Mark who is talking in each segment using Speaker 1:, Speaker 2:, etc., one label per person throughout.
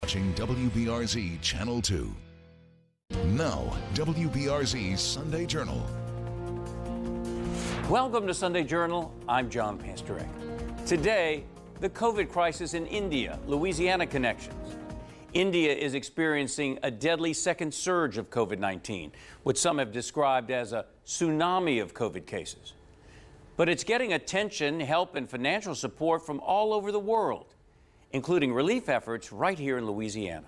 Speaker 1: Watching WBRZ Channel 2. Now, WBRZ Sunday Journal.
Speaker 2: Welcome to Sunday Journal. I'm John Pasterek. Today, the COVID crisis in India, Louisiana connections. India is experiencing a deadly second surge of COVID-19, what some have described as a tsunami of COVID cases. But it's getting attention, help, and financial support from all over the world, including relief efforts right here in Louisiana.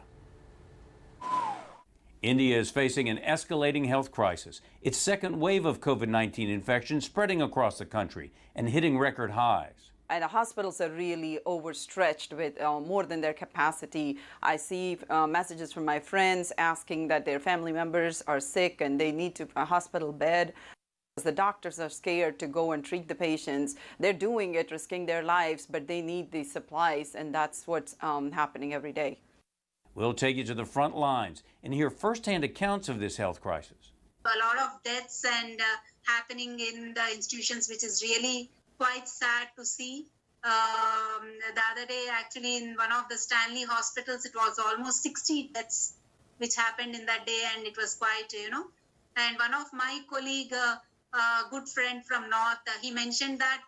Speaker 2: India is facing an escalating health crisis. Its second wave of COVID-19 infection spreading across the country and hitting record highs.
Speaker 3: And the hospitals are really overstretched with more than their capacity. I see messages from my friends asking that their family members are sick and they need a hospital bed. The doctors are scared to go and treat the patients. They're doing it, risking their lives, but they need these supplies, and that's what's happening every day.
Speaker 2: We'll take you to the front lines and hear firsthand accounts of this health crisis.
Speaker 4: A lot of deaths and happening in the institutions, which is really quite sad to see. The other day, actually, in one of the Stanley hospitals, it was almost 60 deaths which happened in that day, and it was quite, And one of my colleague, good friend from North, he mentioned that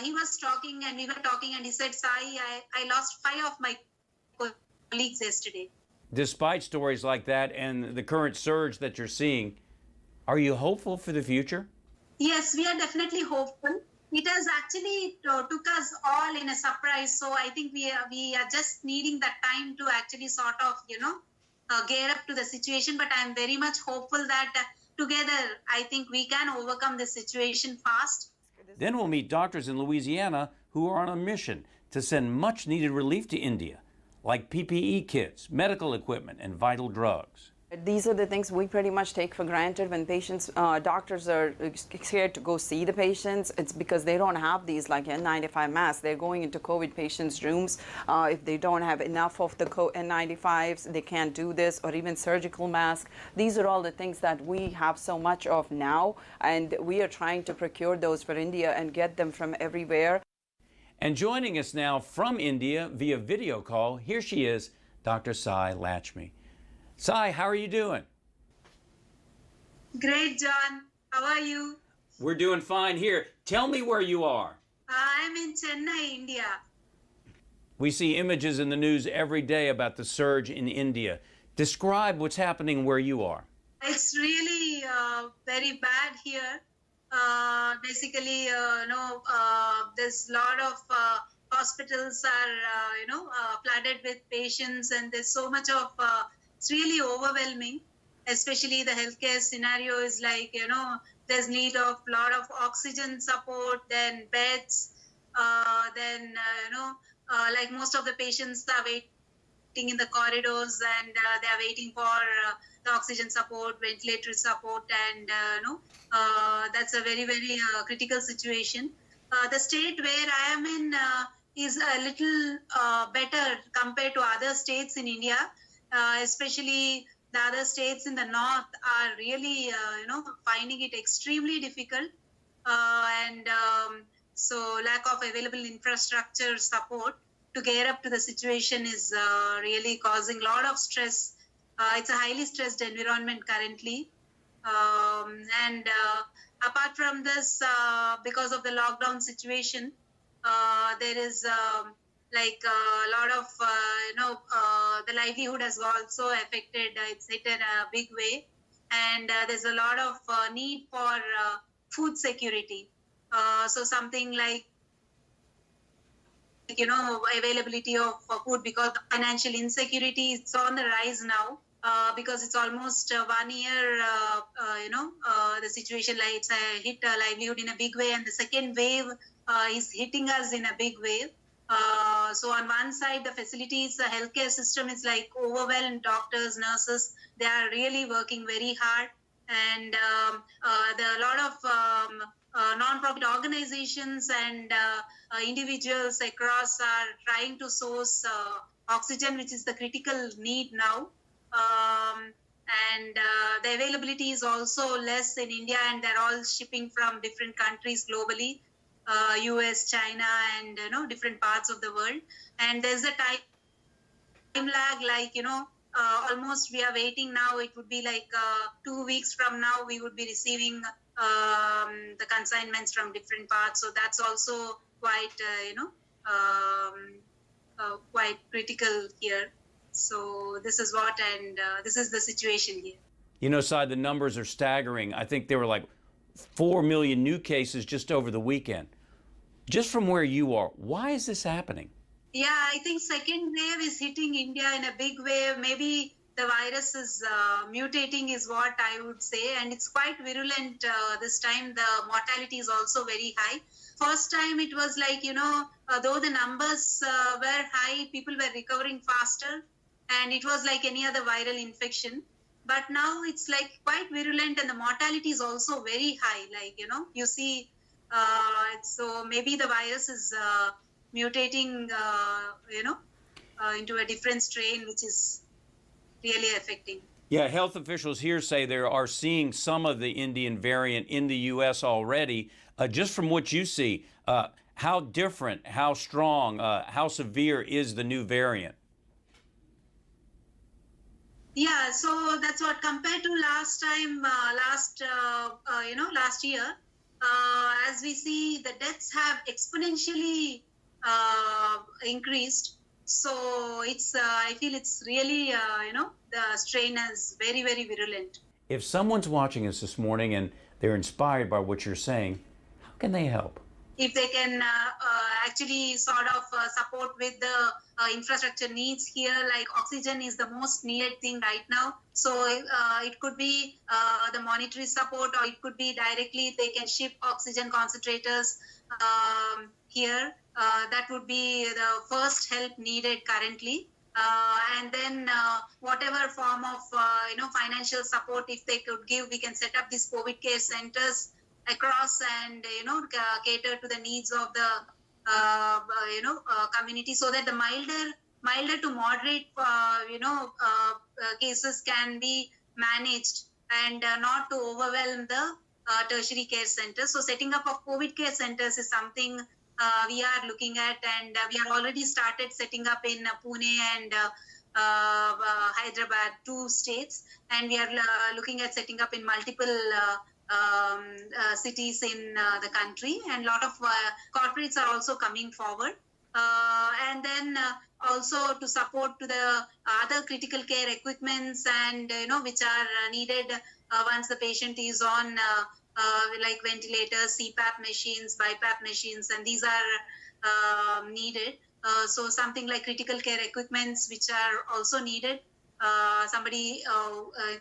Speaker 4: he was talking and we were talking and he said, Sai, I lost 5 of my colleagues yesterday. Despite
Speaker 2: stories like that and the current surge that you're seeing, are you hopeful for the future?
Speaker 4: Yes, we are definitely hopeful. It has actually took us all in a surprise. So I think we are just needing that time to actually sort of, gear up to the situation. But I'm very much hopeful that together, I think we can overcome this situation fast.
Speaker 2: Then we'll meet doctors in Louisiana who are on a mission to send much needed relief to India, like PPE kits, medical equipment, and vital drugs.
Speaker 3: These are the things we pretty much take for granted when patients, doctors are scared to go see the patients. It's because they don't have these like N95 masks. They're going into COVID patients' rooms. If they don't have enough of the N95s, they can't do this, or even surgical masks. These are all the things that we have so much of now, and we are trying to procure those for India and get them from everywhere.
Speaker 2: And joining us now from India via video call, here she is, Dr. Sai Lakshmi. Sai, how are you doing?
Speaker 4: Great, John. How are you?
Speaker 2: We're doing fine here. Tell me where you are.
Speaker 4: I'm in Chennai, India.
Speaker 2: We see images in the news every day about the surge in India. Describe what's happening where you are.
Speaker 4: It's really very bad here. Basically, there's a lot of hospitals are flooded with patients, and there's so much of it's really overwhelming, especially the healthcare scenario is like, there's need of a lot of oxygen support, then beds, like most of the patients are waiting in the corridors and they are waiting for the oxygen support, ventilator support, and that's a very, very critical situation. The state where I am in is a little better compared to other states in India. Especially the other states in the north are really, finding it extremely difficult. So lack of available infrastructure support to gear up to the situation is really causing a lot of stress. It's a highly stressed environment currently. Apart from this, because of the lockdown situation, there is a lot of, the livelihood has also affected. It's hit in a big way. And there's a lot of need for food security. So something like, availability of food, because financial insecurity is on the rise now. Because it's almost 1 year, the situation like it's hit livelihood in a big way. And the second wave is hitting us in a big way. So on one side, the facilities, the healthcare system is like overwhelmed. Doctors, nurses, they are really working very hard. And there are a lot of non-profit organizations and individuals across are trying to source oxygen, which is the critical need now. The availability is also less in India, and they're all shipping from different countries globally. US, China, and different parts of the world. And there's a time lag, like, almost we are waiting now. It would be like 2 weeks from now, we would be receiving the consignments from different parts. So that's also quite, quite critical here. So this is what, and this is the situation here.
Speaker 2: You know, Sai, the numbers are staggering. I think there were like 4 million new cases just over the weekend. Just from where you are, why is this happening?
Speaker 4: Yeah, I think second wave is hitting India in a big way. Maybe the virus is mutating is what I would say. And it's quite virulent this time. The mortality is also very high. First time it was like, though the numbers were high, people were recovering faster. And it was like any other viral infection. But now it's like quite virulent and the mortality is also very high. Like, you see, so maybe the virus is mutating, into a different strain, which is really affecting.
Speaker 2: Yeah, health officials here say they are seeing some of the Indian variant in the U.S. already. Just from what you see, how different, how strong, how severe is the new variant?
Speaker 4: Yeah, so that's what compared to last time, last year, as we see, the deaths have exponentially increased. So it's, I feel it's really, the strain is very, very virulent.
Speaker 2: If someone's watching us this morning and they're inspired by what you're saying, how can they help?
Speaker 4: If they can actually sort of support with the infrastructure needs here, like oxygen is the most needed thing right now. So it could be the monetary support, or it could be directly they can ship oxygen concentrators here. That would be the first help needed currently. And then whatever form of financial support, if they could give, we can set up these COVID care centers across and cater to the needs of the community, so that the milder to moderate cases can be managed and not to overwhelm the tertiary care centers. So setting up of COVID care centers is something we are looking at, and we are already started setting up in Pune and Hyderabad, 2 states, and we are looking at setting up in multiple cities in the country, and a lot of corporates are also coming forward. And then also to support to the other critical care equipments and which are needed once the patient is on like ventilators, CPAP machines, BiPAP machines, and these are needed. So something like critical care equipments which are also needed. Somebody,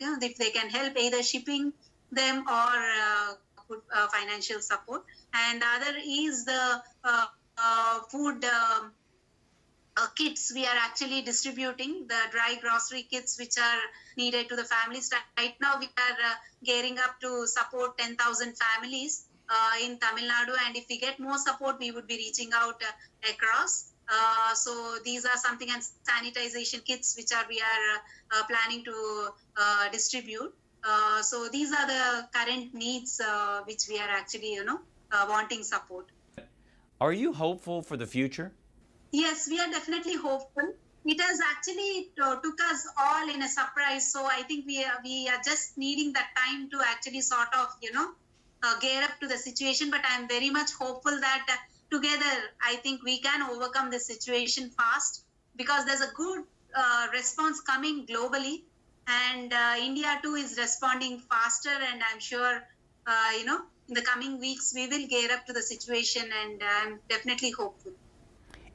Speaker 4: if they can help either shipping them or financial support. And the other is the food kits we are actually distributing, the dry grocery kits which are needed to the families. Right now we are gearing up to support 10,000 families in Tamil Nadu, and if we get more support, we would be reaching out across. So these are something, and sanitization kits which we are planning to distribute. So these are the current needs which we are actually, wanting support.
Speaker 2: Are you hopeful for the future?
Speaker 4: Yes, we are definitely hopeful. It has actually took us all in a surprise. So I think we are just needing that time to actually sort of, gear up to the situation. But I'm very much hopeful that together, I think we can overcome this situation fast, because there's a good response coming globally. And India too is responding faster, and I'm sure, in the coming weeks, we will gear up to the situation, and I'm definitely hopeful.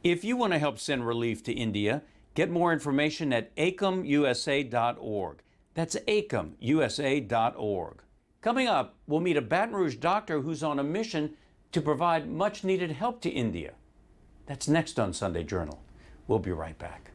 Speaker 2: If you want to help send relief to India, get more information at ACOMUSA.org. That's ACOMUSA.org. Coming up, we'll meet a Baton Rouge doctor who's on a mission to provide much-needed help to India. That's next on Sunday Journal. We'll be right back.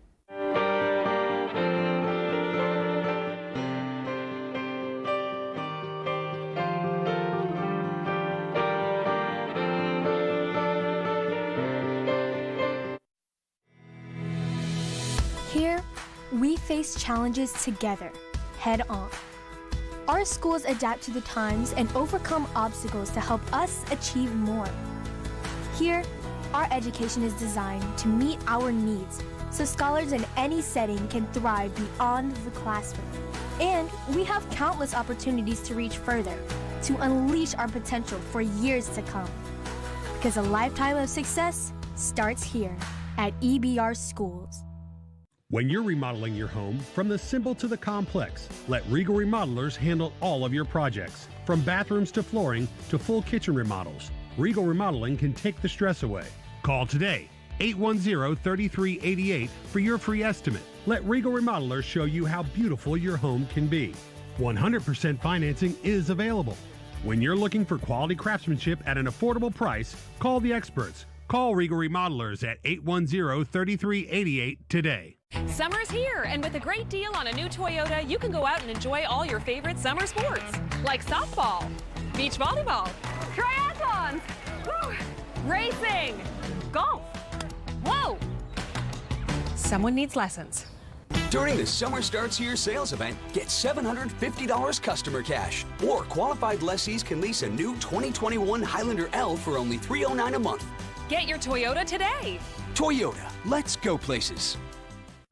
Speaker 5: Here, we face challenges together, head on. Our schools adapt to the times and overcome obstacles to help us achieve more. Here, our education is designed to meet our needs so scholars in any setting can thrive beyond the classroom. And we have countless opportunities to reach further, to unleash our potential for years to come. Because a lifetime of success starts here at EBR Schools.
Speaker 6: When you're remodeling your home, from the simple to the complex, let Regal Remodelers handle all of your projects. From bathrooms to flooring to full kitchen remodels, Regal Remodeling can take the stress away. Call today, 810-3388 for your free estimate. Let Regal Remodelers show you how beautiful your home can be. 100% financing is available. When you're looking for quality craftsmanship at an affordable price, call the experts. Call Regal Remodelers at 810-3388 today.
Speaker 7: Summer's here, and with a great deal on a new Toyota, you can go out and enjoy all your favorite summer sports, like softball, beach volleyball, triathlons, woo, racing, golf. Whoa! Someone needs lessons.
Speaker 8: During the Summer Starts Here sales event, get $750 customer cash. Or qualified lessees can lease a new 2021 Highlander L for only $309 a month.
Speaker 7: Get your Toyota today.
Speaker 8: Toyota, let's go places.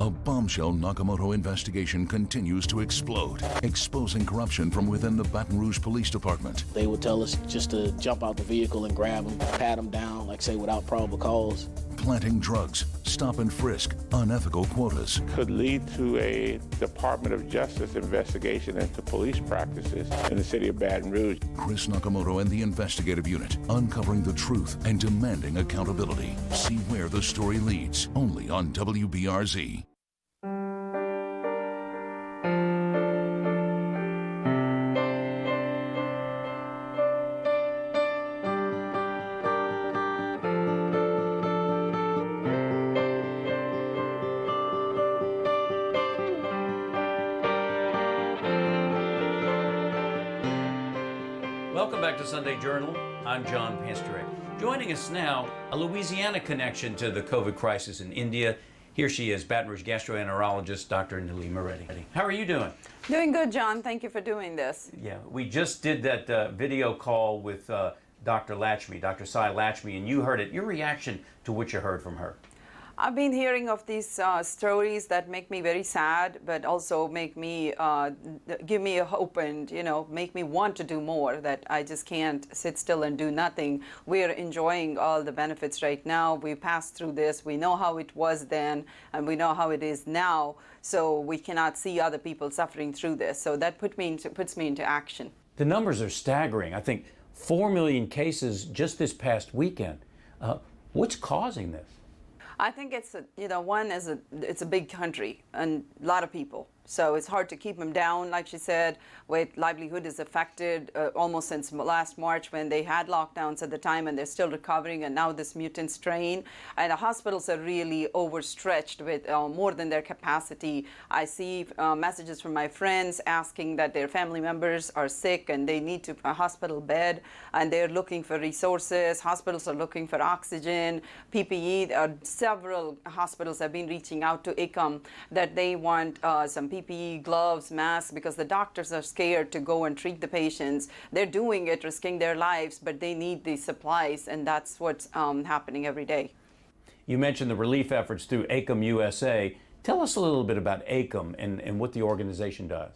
Speaker 1: A bombshell Nakamoto investigation continues to explode, exposing corruption from within the Baton Rouge Police Department.
Speaker 9: They would tell us just to jump out the vehicle and grab them, pat them down, like say, without probable cause.
Speaker 1: Planting drugs, stop and frisk, unethical quotas.
Speaker 10: Could lead to a Department of Justice investigation into police practices in the city of Baton Rouge.
Speaker 1: Chris Nakamoto and the investigative unit, uncovering the truth and demanding accountability. See where the story leads, only on WBRZ.
Speaker 2: Welcome back to Sunday Journal. I'm John Pasterek. Joining us now, a Louisiana connection to the COVID crisis in India. Here she is, Baton Rouge gastroenterologist, Dr. Nalima Reddy. How are you doing?
Speaker 3: Doing good, John. Thank you for doing this.
Speaker 2: Yeah, we just did that video call with Dr. Latchme, Dr. Sai Latchme, and you heard it. Your reaction to what you heard from her?
Speaker 3: I've been hearing of these stories that make me very sad, but also make me, give me a hope and, make me want to do more, that I just can't sit still and do nothing. We're enjoying all the benefits right now. We passed through this. We know how it was then, and we know how it is now. So we cannot see other people suffering through this. So that puts me into action.
Speaker 2: The numbers are staggering. I think 4 million cases just this past weekend. What's causing this?
Speaker 3: I think it's, it's a big country and a lot of people. So it's hard to keep them down, like she said. With livelihood is affected almost since last March when they had lockdowns at the time, and they're still recovering, and now this mutant strain. And the hospitals are really overstretched with more than their capacity. I see messages from my friends asking that their family members are sick and they need a hospital bed, and they're looking for resources. Hospitals are looking for oxygen, PPE. Several hospitals have been reaching out to ICOM that they want some PPE, gloves, masks, because the doctors are scared to go and treat the patients. They're doing it, risking their lives, but they need these supplies, and that's what's happening every day.
Speaker 2: You mentioned the relief efforts through ACOM USA. Tell us a little bit about ACOM and what the organization does.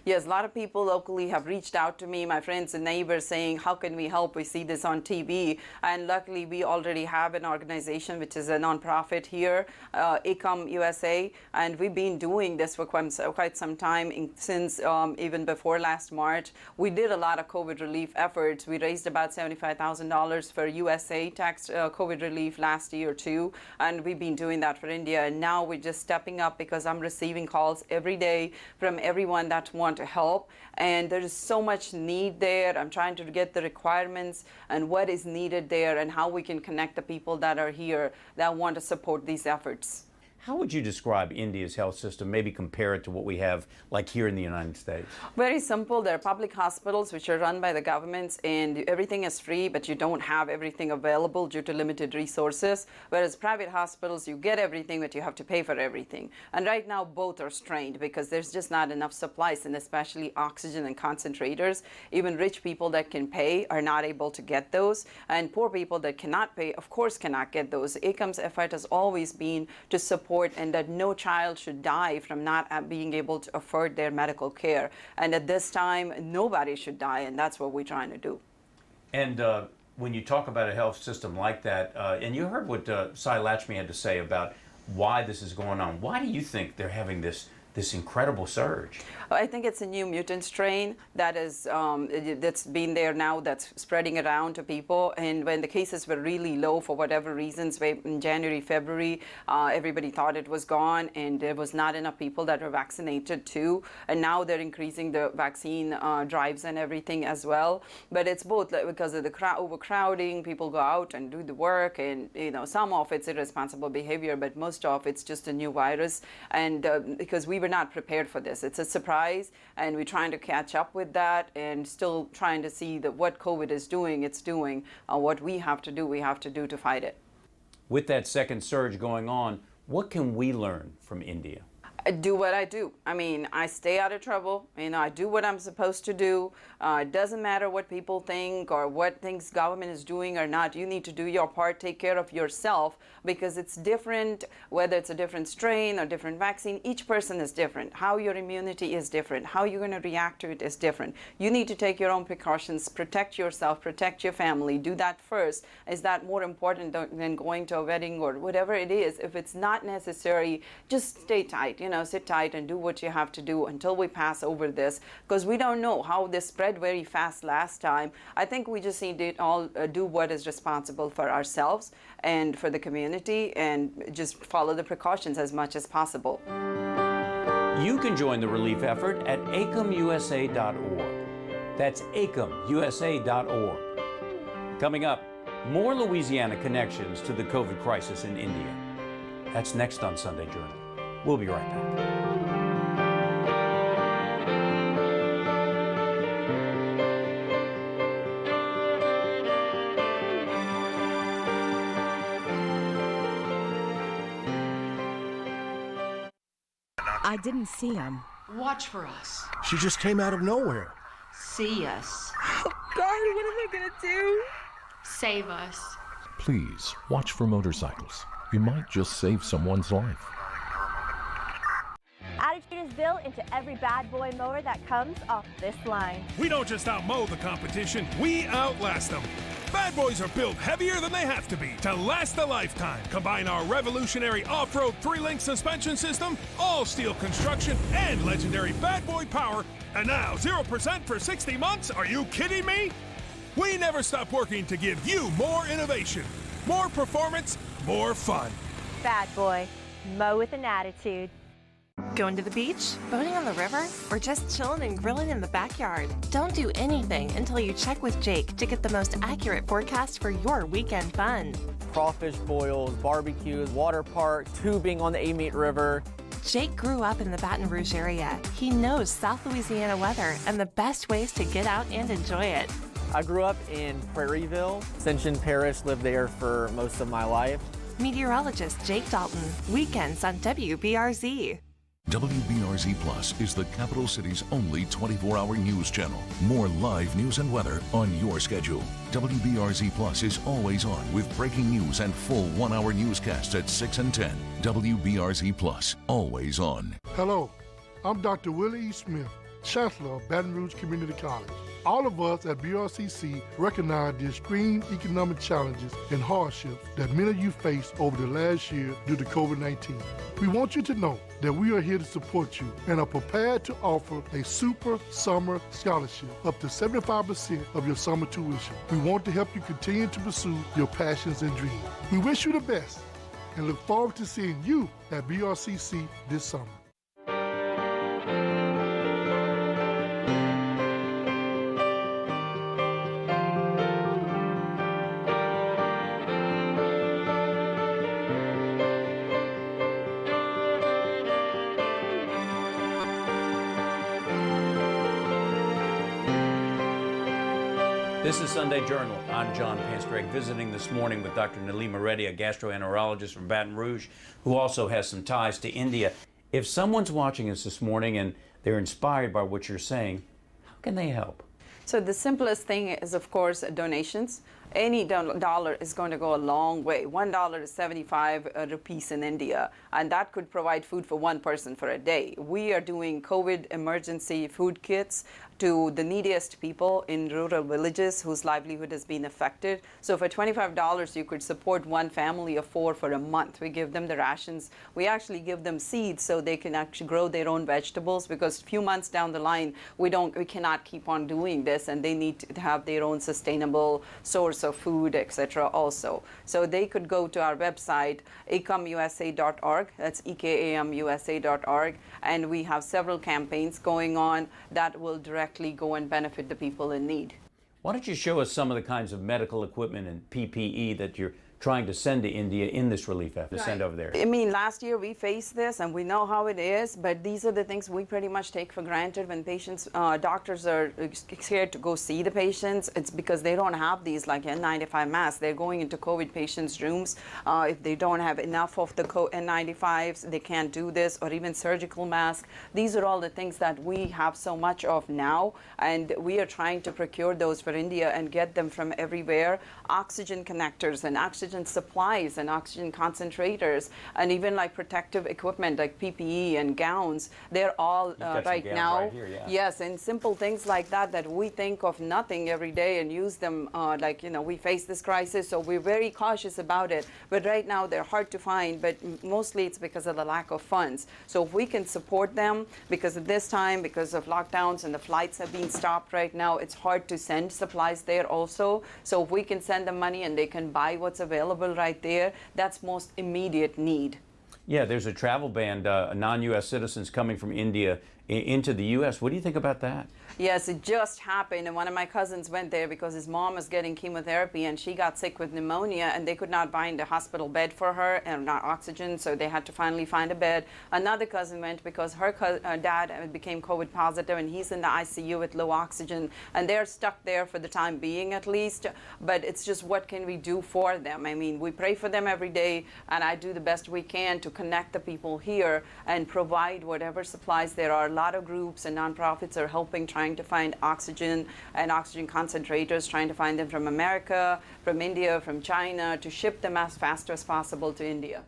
Speaker 3: Yes, a lot of people locally have reached out to me, my friends and neighbors, saying, how can we help? We see this on TV. And luckily, we already have an organization, which is a nonprofit here, ACOM USA. And we've been doing this for quite some time, since even before last March. We did a lot of COVID relief efforts. We raised about $75,000 for USA tax COVID relief last year, too. And we've been doing that for India. And now we're just stepping up, because I'm receiving calls every day from everyone that want to help, and there is so much need there. I'm trying to get the requirements and what is needed there, and how we can connect the people that are here that want to support these efforts.
Speaker 2: How would you describe India's health system, maybe compare it to what we have like here in the United States?
Speaker 3: Very simple. There are public hospitals which are run by the governments, and everything is free, but you don't have everything available due to limited resources. Whereas private hospitals, you get everything, but you have to pay for everything. And right now, both are strained because there's just not enough supplies, and especially oxygen and concentrators. Even rich people that can pay are not able to get those, and poor people that cannot pay, of course, cannot get those. ACOM's effort has always been to support support, and that no child should die from not being able to afford their medical care. And at this time, nobody should die, and that's what we're trying to do.
Speaker 2: And when you talk about a health system like that, and you heard what Cy Latchme had to say about why this is going on, why do you think they're having this incredible surge?
Speaker 3: I think it's a new mutant strain that is that's been there now, that's spreading around to people. And when the cases were really low for whatever reasons, in January, February, everybody thought it was gone, and there was not enough people that were vaccinated too. And now they're increasing the vaccine drives and everything as well. But it's both because of the overcrowding. People go out and do the work, and some of it's irresponsible behavior, but most of it's just a new virus. And because we were not prepared for this, it's a surprise. And we're trying to catch up with that, and still trying to see that what COVID is doing, it's doing what we have to do to fight it.
Speaker 2: With that second surge going on, what can we learn from India?
Speaker 3: I do what I do. I mean, I stay out of trouble. I do what I'm supposed to do. It doesn't matter what people think or what things government is doing or not. You need to do your part, take care of yourself, because it's different, whether it's a different strain or different vaccine. Each person is different. How your immunity is different. How you're going to react to it is different. You need to take your own precautions, protect yourself, protect your family. Do that first. Is that more important than going to a wedding or whatever it is? If it's not necessary, just stay tight. Sit tight and do what you have to do until we pass over this, because we don't know how this spread very fast last time. I think we just need to all do what is responsible for ourselves and for the community, and just follow the precautions as much as possible.
Speaker 2: You can join the relief effort at acomusa.org. That's acomusa.org. Coming up, more Louisiana connections to the COVID crisis in India. That's next on Sunday Journal. We'll be right back.
Speaker 11: I didn't see him.
Speaker 12: Watch for us.
Speaker 13: She just came out of nowhere.
Speaker 12: See us.
Speaker 11: Oh, God, what am I gonna do?
Speaker 12: Save us.
Speaker 14: Please, watch for motorcycles. You might just save someone's life.
Speaker 15: Attitude is built into every bad boy mower that comes off this line.
Speaker 16: We don't just outmow the competition, we outlast them. Bad boys are built heavier than they have to be to last a lifetime. Combine our revolutionary off-road 3-link suspension system, all-steel construction, and legendary bad boy power, and now 0% for 60 months? Are you kidding me? We never stop working to give you more innovation, more performance, more fun.
Speaker 15: Bad boy, mow with an attitude.
Speaker 17: Going to the beach, boating on the river, or just chilling and grilling in the backyard? Don't do anything until you check with Jake to get the most accurate forecast for your weekend fun.
Speaker 18: Crawfish boils, barbecues, water park, tubing on the Amite River.
Speaker 17: Jake grew up in the Baton Rouge area. He knows South Louisiana weather and the best ways to get out and enjoy it.
Speaker 18: I grew up in Prairieville. Ascension Parish, lived there for most of my life.
Speaker 17: Meteorologist Jake Dalton, weekends on WBRZ.
Speaker 1: WBRZ Plus is the capital city's only 24-hour news channel. More live news and weather on your schedule. WBRZ Plus is always on with breaking news and full 1-hour newscasts at 6 and 10. WBRZ Plus, always on.
Speaker 19: Hello, I'm Dr. Willie E. Smith, Chancellor of Baton Rouge Community College. All of us at BRCC recognize the extreme economic challenges and hardships that many of you faced over the last year due to COVID-19. We want you to know that we are here to support you and are prepared to offer a super summer scholarship up to 75% of your summer tuition. We want to help you continue to pursue your passions and dreams. We wish you the best and look forward to seeing you at BRCC this summer.
Speaker 2: This is Sunday Journal. I'm John Panstrek, visiting this morning with Dr. Nalima Reddy, a gastroenterologist from Baton Rouge, who also has some ties to India. If someone's watching us this morning and they're inspired by what you're saying, how can they help?
Speaker 3: So the simplest thing is, of course, donations. Any dollar is going to go a long way. $1 is 75 rupees in India, and that could provide food for one person for a day. We are doing COVID emergency food kits to the neediest people in rural villages whose livelihood has been affected. So for $25, you could support one family of 4 for a month. We give them the rations. We actually give them seeds so they can actually grow their own vegetables, because a few months down the line, we cannot keep on doing this, and they need to have their own sustainable source of food, etc. also. So they could go to our website, ecamusa.org. That's EKAMUSA.org. And we have several campaigns going on that will directly go and benefit the people in need.
Speaker 2: Why don't you show us some of the kinds of medical equipment and PPE that you're trying to send to India in this relief effort to send over there?
Speaker 3: I mean, last year we faced this and we know how it is, but these are the things we pretty much take for granted when patients, doctors are scared to go see the patients. It's because they don't have these like N95 masks. They're going into COVID patients' rooms. If they don't have enough of the N95s, they can't do this, or even surgical masks. These are all the things that we have so much of now, and we are trying to procure those for India and get them from everywhere. Oxygen connectors and oxygen supplies and oxygen concentrators, and even like protective equipment like PPE and gowns. They're all right now.
Speaker 2: Right here, yeah.
Speaker 3: Yes, and simple things like that that we think of nothing every day and use them like, you know, we face this crisis, so we're very cautious about it. But right now they're hard to find, but mostly it's because of the lack of funds. So if we can support them, because at this time, because of lockdowns and the flights have been stopped right now, it's hard to send supplies there also. So if we can send them money and they can buy what's available right there, that's most immediate need.
Speaker 2: Yeah, there's a travel ban, non-U.S. citizens coming from India into the U.S. What do you think about that?
Speaker 3: Yes, it just happened, and one of my cousins went there because his mom was getting chemotherapy and she got sick with pneumonia, and they could not find a hospital bed for her and not oxygen, so they had to finally find a bed. Another cousin went because her dad became COVID positive and he's in the ICU with low oxygen, and they're stuck there for the time being at least. But it's just, what can we do for them? I mean, we pray for them every day, and I do the best we can to connect the people here and provide whatever supplies there are. A lot of groups and nonprofits are helping, trying to find oxygen and oxygen concentrators, trying to find them from America, from India, from China, to ship them as fast as possible to India.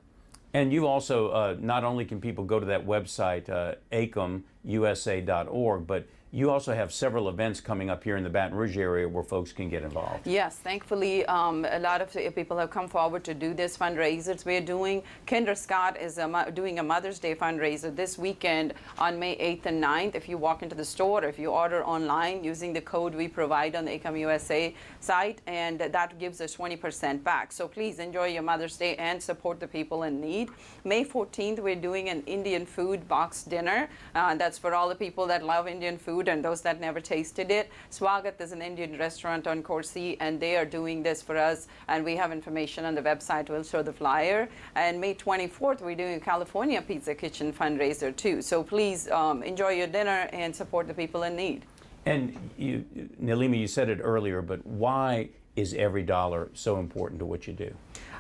Speaker 2: And you also, not only can people go to that website, ecamusa.org, but you also have several events coming up here in the Baton Rouge area where folks can get involved.
Speaker 3: Yes, thankfully, a lot of people have come forward to do this fundraisers we're doing. Kinder Scott is doing a Mother's Day fundraiser this weekend on May 8th and 9th. If you walk into the store, if you order online using the code we provide on the ECAMUSA site, and that gives us 20% back. So please enjoy your Mother's Day and support the people in need. May 14th, we're doing an Indian food box dinner. That's for all the people that love Indian food and those that never tasted it. Swagat is an Indian restaurant on Corsi, and they are doing this for us, and we have information on the website. We'll show the flyer. And May 24th, we're doing a California Pizza Kitchen fundraiser too. So please enjoy your dinner and support the people in need.
Speaker 2: And you, Nalima, you said it earlier, but why is every dollar so important to what you do?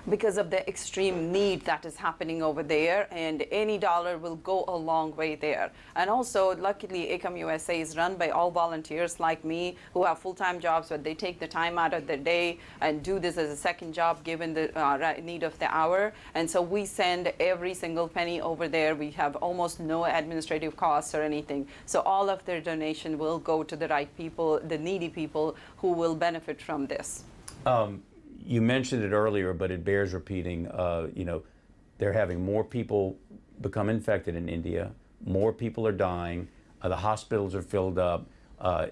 Speaker 3: Because of the extreme need that is happening over there, and any dollar will go a long way there. And also, luckily, ECAMUSA is run by all volunteers like me who have full-time jobs, but they take the time out of their day and do this as a second job given the need of the hour. And so we send every single penny over there. We have almost no administrative costs or anything. So all of their donation will go to the right people, the needy people who will benefit from this.
Speaker 2: You mentioned it earlier, but it bears repeating. You know, they're having more people become infected in India. More people are dying. The hospitals are filled up.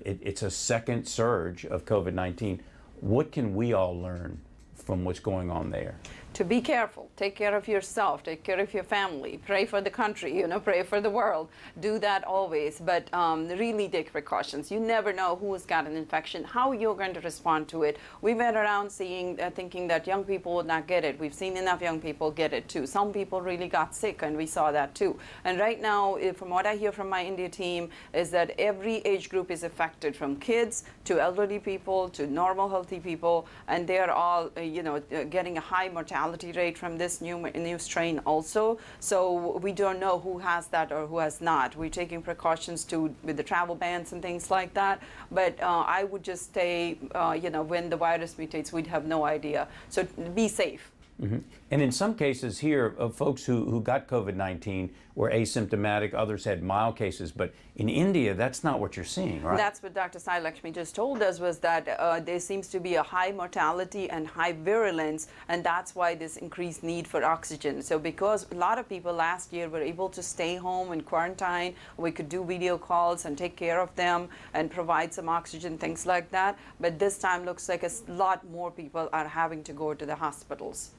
Speaker 2: It's a second surge of COVID-19. What can we all learn from what's going on there?
Speaker 3: To be careful, take care of yourself, take care of your family, pray for the country, you know, pray for the world. Do that always, but really take precautions. You never know who has got an infection, how you're going to respond to it. We went around thinking that young people would not get it. We've seen enough young people get it too. Some people really got sick, and we saw that too. And right now, from what I hear from my India team, is that every age group is affected, from kids to elderly people to normal healthy people, and they are all, you know, getting a high mortality mortality rate from this new strain also. So we don't know who has that or who has not. We're taking precautions with the travel bans and things like that. But I would just say, when the virus mutates, we'd have no idea. So be safe.
Speaker 2: Mm-hmm. And in some cases here, of folks who got COVID-19 were asymptomatic, others had mild cases, but in India, that's not what you're seeing, right?
Speaker 3: That's what Dr. Sai Lakshmi just told us, was that there seems to be a high mortality and high virulence, and that's why this increased need for oxygen. So because a lot of people last year were able to stay home in quarantine, we could do video calls and take care of them and provide some oxygen, things like that. But this time looks like a lot more people are having to go to the hospitals.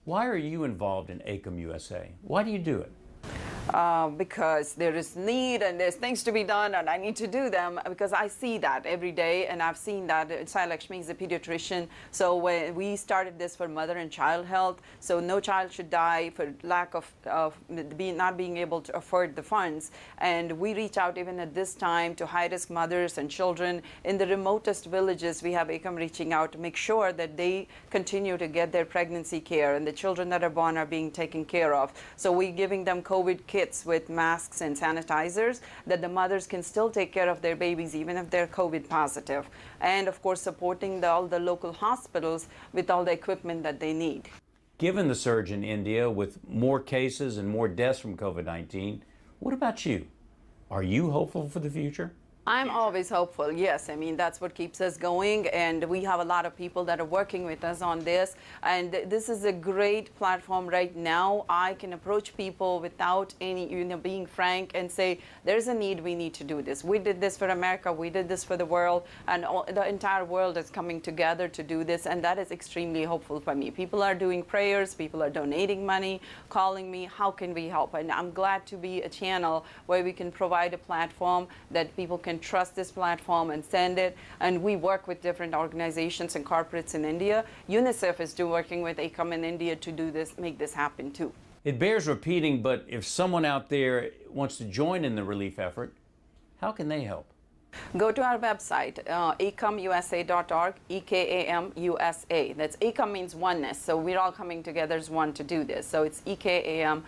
Speaker 2: Why are you involved in ACOM USA? Why do you do it?
Speaker 3: Because there is need and there's things to be done and I need to do them because I see that every day, and I've seen that. Sai Lakshmi is a pediatrician, so when we started this for mother and child health, so no child should die for lack of not being able to afford the funds. And we reach out even at this time to high-risk mothers and children in the remotest villages. We have ACOM reaching out to make sure that they continue to get their pregnancy care and the children that are born are being taken care of. So we're giving them COVID kits with masks and sanitizers that the mothers can still take care of their babies even if they're COVID positive. And of course supporting all the local hospitals with all the equipment that they need.
Speaker 2: Given the surge in India with more cases and more deaths from COVID-19, what about you? Are you hopeful for the future?
Speaker 3: I'm always hopeful, yes. I mean, that's what keeps us going, and we have a lot of people that are working with us on this, and this is a great platform right now. I can approach people without any, being frank and say, there's a need, we need to do this. We did this for America, we did this for the world, and the entire world is coming together to do this, and that is extremely hopeful for me. People are doing prayers, people are donating money, calling me, how can we help? And I'm glad to be a channel where we can provide a platform that people can trust this platform and send it. And we work with different organizations and corporates in India. UNICEF is working with ACOM in India to do this, make this happen too.
Speaker 2: It bears repeating, but if someone out there wants to join in the relief effort, how can they help?
Speaker 3: Go to our website, acomusa.org, EKAMUSA. That's ACOM means oneness, so we're all coming together as one to do this. So it's EKAMUSA,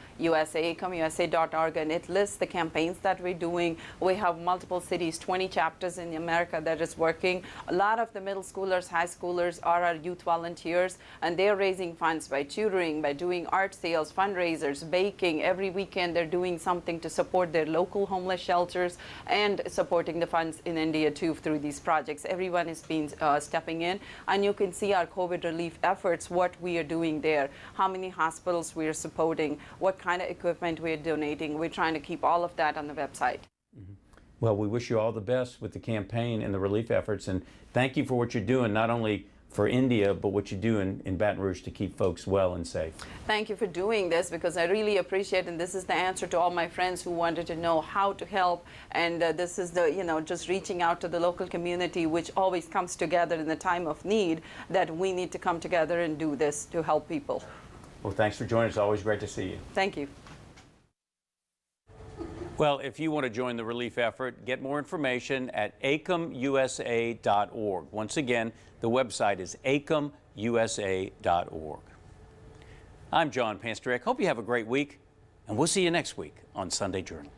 Speaker 3: acomusa.org, and it lists the campaigns that we're doing. We have multiple cities, 20 chapters in America that is working. A lot of the middle schoolers, high schoolers are our youth volunteers, and they're raising funds by tutoring, by doing art sales, fundraisers, baking. Every weekend they're doing something to support their local homeless shelters and supporting the funds in India too through these projects. Everyone has been stepping in, and you can see our COVID relief efforts, what we are doing there, how many hospitals we are supporting, what kind of equipment we are donating. We're trying to keep all of that on the website.
Speaker 2: Mm-hmm. Well, we wish you all the best with the campaign and the relief efforts, and thank you for what you're doing, not only for India, but what you do in Baton Rouge to keep folks well and safe.
Speaker 3: Thank you for doing this, because I really appreciate it, and this is the answer to all my friends who wanted to know how to help, and this is the, just reaching out to the local community, which always comes together in the time of need, that we need to come together and do this to help people.
Speaker 2: Well, thanks for joining us. Always great to see you.
Speaker 3: Thank you.
Speaker 2: Well, if you want to join the relief effort, get more information at acomusa.org. Once again, the website is acomusa.org. I'm John Pasterek. Hope you have a great week, and we'll see you next week on Sunday Journal.